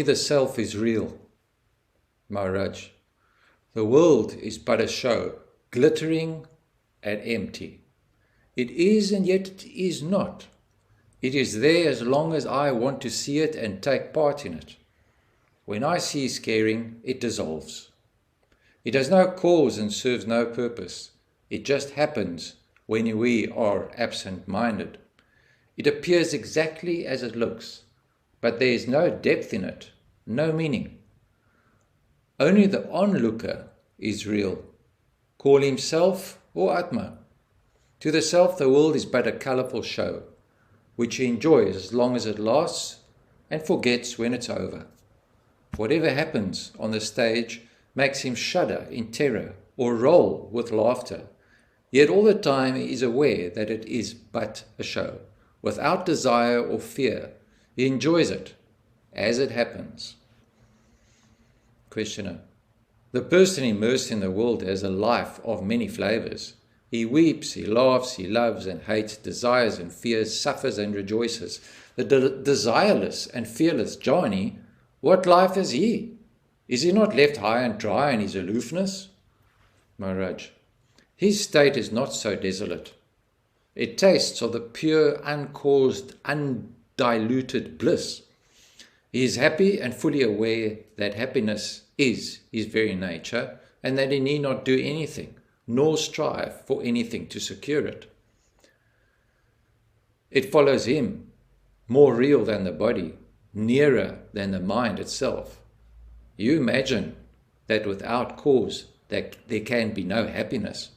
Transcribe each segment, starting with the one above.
the self is real. Maharaj, the world is but a show, glittering and empty. It is and yet it is not. It is there as long as I want to see it and take part in it. When I cease caring, it dissolves. It has no cause and serves no purpose. It just happens when we are absent-minded. It appears exactly as it looks, but there is no depth in it, no meaning. Only the onlooker is real. Call him self or Atma. To the self, the world is but a colourful show, which he enjoys as long as it lasts and forgets when it's over. Whatever happens on the stage makes him shudder in terror or roll with laughter, yet all the time he is aware that it is but a show. Without desire or fear, he enjoys it as it happens. Questioner. The person immersed in the world has a life of many flavors. He weeps, he laughs, he loves and hates, desires and fears, suffers and rejoices. The desireless and fearless Jani, what life has he? Is he not left high and dry in his aloofness? Maharaj. His state is not so desolate. It tastes of the pure, uncaused, undiluted bliss. He is happy and fully aware that happiness is his very nature and that he need not do anything, nor strive for anything to secure it. It follows him, more real than the body, nearer than the mind itself. You imagine that without cause that there can be no happiness.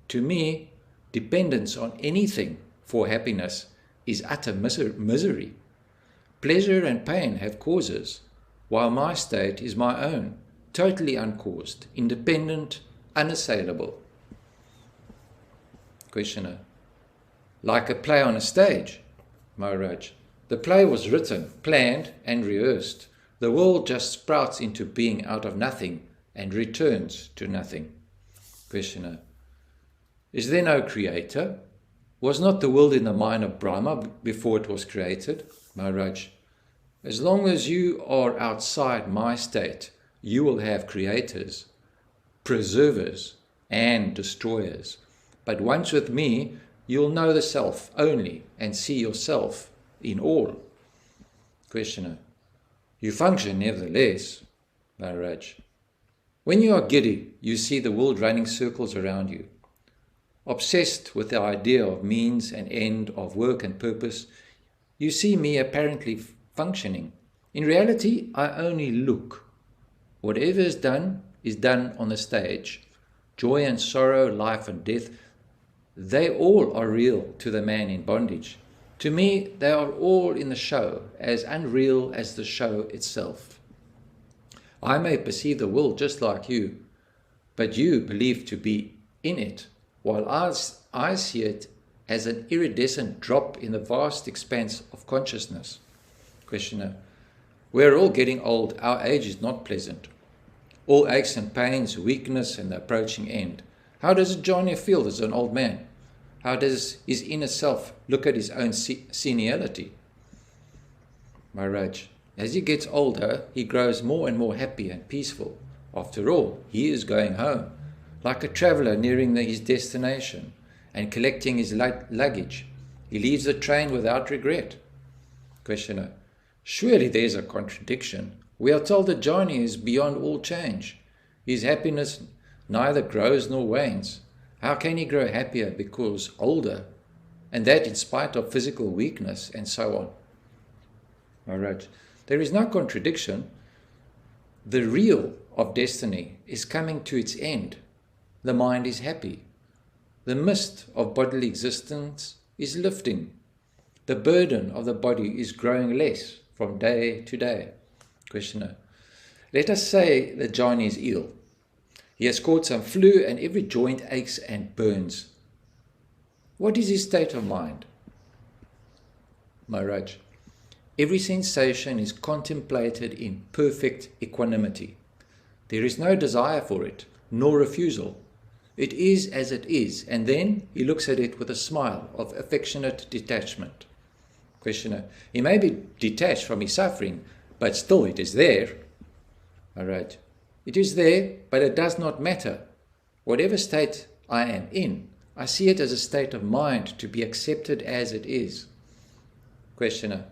To me, dependence on anything for happiness is utter misery. Pleasure and pain have causes, while my state is my own, totally uncaused, independent, unassailable. Questioner. Like a play on a stage, Maharaj. The play was written, planned and rehearsed. The world just sprouts into being out of nothing and returns to nothing. Questioner. Is there no creator? Was not the world in the mind of Brahma before it was created? Maharaj. As long as you are outside my state, you will have creators, preservers, and destroyers. But once with me, you'll know the self only and see yourself in all. Questioner. You function nevertheless, Maharaj. When you are giddy, you see the world running circles around you. Obsessed with the idea of means and end, of work and purpose, you see me apparently functioning. In reality, I only look. Whatever is done on the stage. Joy and sorrow, life and death, they all are real to the man in bondage. To me, they are all in the show, as unreal as the show itself. I may perceive the world just like you, but you believe to be in it, while I see it as an iridescent drop in the vast expanse of consciousness. Questioner. We are all getting old. Our age is not pleasant. All aches and pains, weakness and the approaching end. How does a Johnny feel as an old man? How does his inner self look at his own senility? Maharaj. As he gets older, he grows more and more happy and peaceful. After all, he is going home, like a traveller nearing his destination and collecting his luggage. He leaves the train without regret. Questioner. Surely there is a contradiction. We are told that Johnny is beyond all change. His happiness neither grows nor wanes. How can he grow happier because older, and that in spite of physical weakness and so on? Maharaj. There is no contradiction. The real of destiny is coming to its end. The mind is happy. The mist of bodily existence is lifting. The burden of the body is growing less from day to day. Questioner. Let us say that Johnny is ill. He has caught some flu and every joint aches and burns. What is his state of mind? Maharaj. Every sensation is contemplated in perfect equanimity. There is no desire for it, nor refusal. It is as it is, and then he looks at it with a smile of affectionate detachment. Questioner. He may be detached from his suffering, but still it is there. Maharaj, it is there, but it does not matter. Whatever state I am in, I see it as a state of mind to be accepted as it is. Questioner,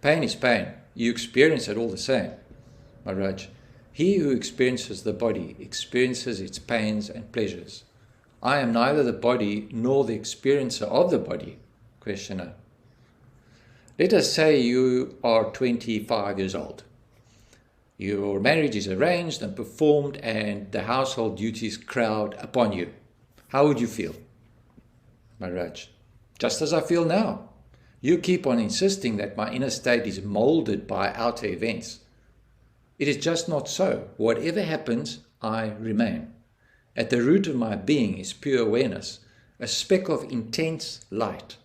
pain is pain. You experience it all the same. Maharaj, he who experiences the body experiences its pains and pleasures. I am neither the body nor the experiencer of the body. Questioner, let us say you are 25 years old. Your marriage is arranged and performed and the household duties crowd upon you. How would you feel? Maharaj, just as I feel now. You keep on insisting that my inner state is molded by outer events. It is just not so. Whatever happens, I remain. At the root of my being is pure awareness, a speck of intense light.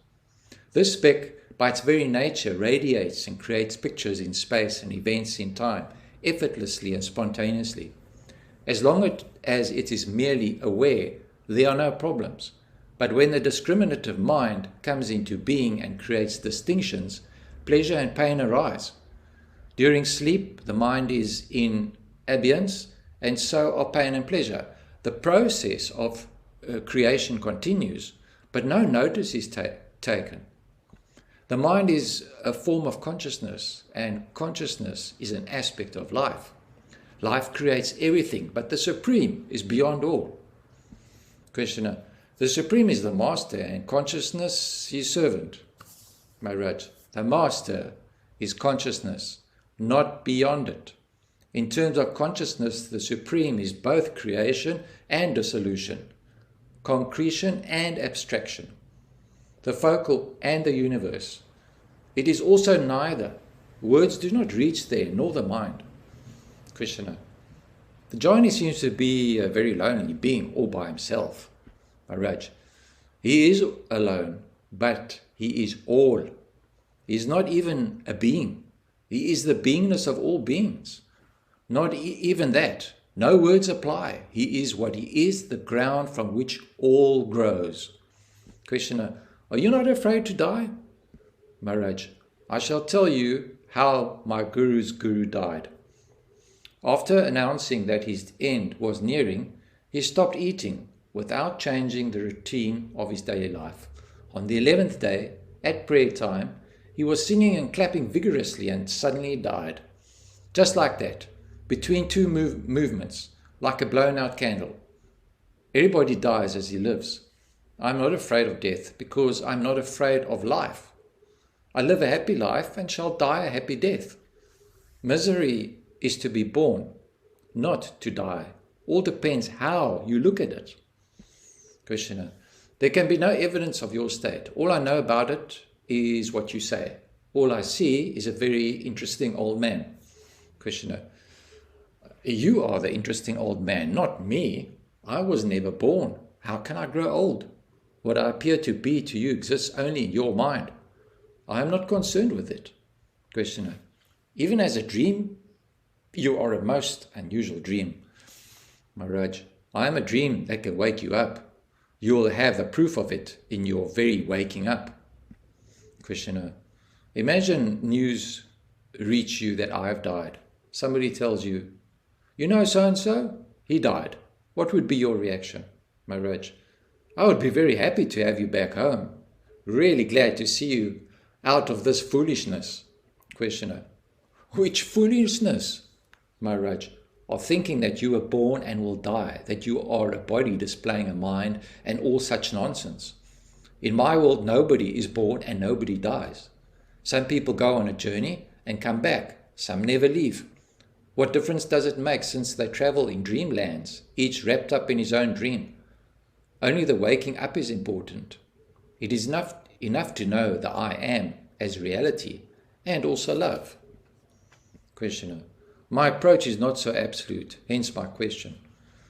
This speck, by its very nature, radiates and creates pictures in space and events in time, effortlessly and spontaneously. As long as it is merely aware, there are no problems. But when the discriminative mind comes into being and creates distinctions, pleasure and pain arise. During sleep, the mind is in abeyance, and so are pain and pleasure. The process of creation continues, but no notice is taken. The mind is a form of consciousness, and consciousness is an aspect of life. Life creates everything, but the Supreme is beyond all. Questioner, the Supreme is the master, and consciousness his servant. Maharaj, the master is consciousness, not beyond it. In terms of consciousness, the Supreme is both creation and dissolution, concretion and abstraction, the focal and the universe. It is also neither. Words do not reach there, nor the mind. Questioner, the jnani seems to be a very lonely being all by himself. Maharaj, he is alone, but he is all. He is not even a being. He is the beingness of all beings. Not even that. No words apply. He is what he is, the ground from which all grows. Questioner, are you not afraid to die? Maharaj, I shall tell you how my guru's guru died. After announcing that his end was nearing, he stopped eating without changing the routine of his daily life. On the 11th day, at prayer time, he was singing and clapping vigorously and suddenly died. Just like that, between two movements, like a blown out candle. Everybody dies as he lives. I'm not afraid of death because I'm not afraid of life. I live a happy life and shall die a happy death. Misery is to be born, not to die. All depends how you look at it. Questioner, there can be no evidence of your state. All I know about it is what you say. All I see is a very interesting old man. Questioner, you are the interesting old man, not me. I was never born. How can I grow old? What I appear to be to you exists only in your mind. I am not concerned with it. Questioner, even as a dream, you are a most unusual dream. Maharaj, I am a dream that can wake you up. You will have the proof of it in your very waking up. Questioner, imagine news reach you that I have died. Somebody tells you, you know so-and-so? He died. What would be your reaction? Maharaj, I would be very happy to have you back home. Really glad to see you out of this foolishness. Questioner, which foolishness? Maharaj, of thinking that you were born and will die, that you are a body displaying a mind, and all such nonsense. In my world, nobody is born and nobody dies. Some people go on a journey and come back. Some never leave. What difference does it make since they travel in dreamlands, each wrapped up in his own dream? Only the waking up is important. It is enough to know the I am as reality and also love. Questioner, my approach is not so absolute, hence my question.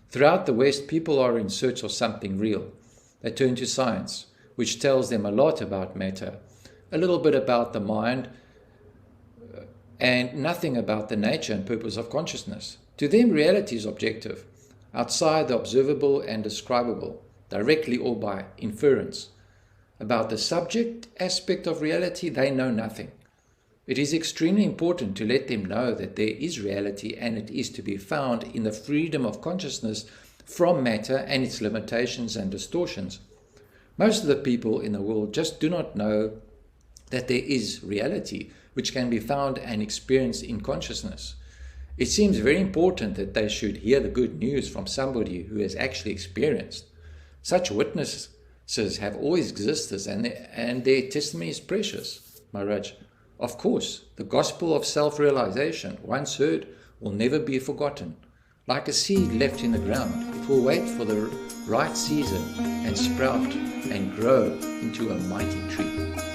Throughout the West, people are in search of something real. They turn to science, which tells them a lot about matter, a little bit about the mind, and nothing about the nature and purpose of consciousness. To them, reality is objective, outside the observable and describable, directly or by inference. About the subject aspect of reality, they know nothing. It is extremely important to let them know that there is reality and it is to be found in the freedom of consciousness from matter and its limitations and distortions. Most of the people in the world just do not know that there is reality which can be found and experienced in consciousness. It seems very important that they should hear the good news from somebody who has actually experienced. Such witnesses have always existed and their testimony is precious. Maharaj, of course, the gospel of self-realization, once heard, will never be forgotten. Like a seed left in the ground, it will wait for the right season and sprout and grow into a mighty tree.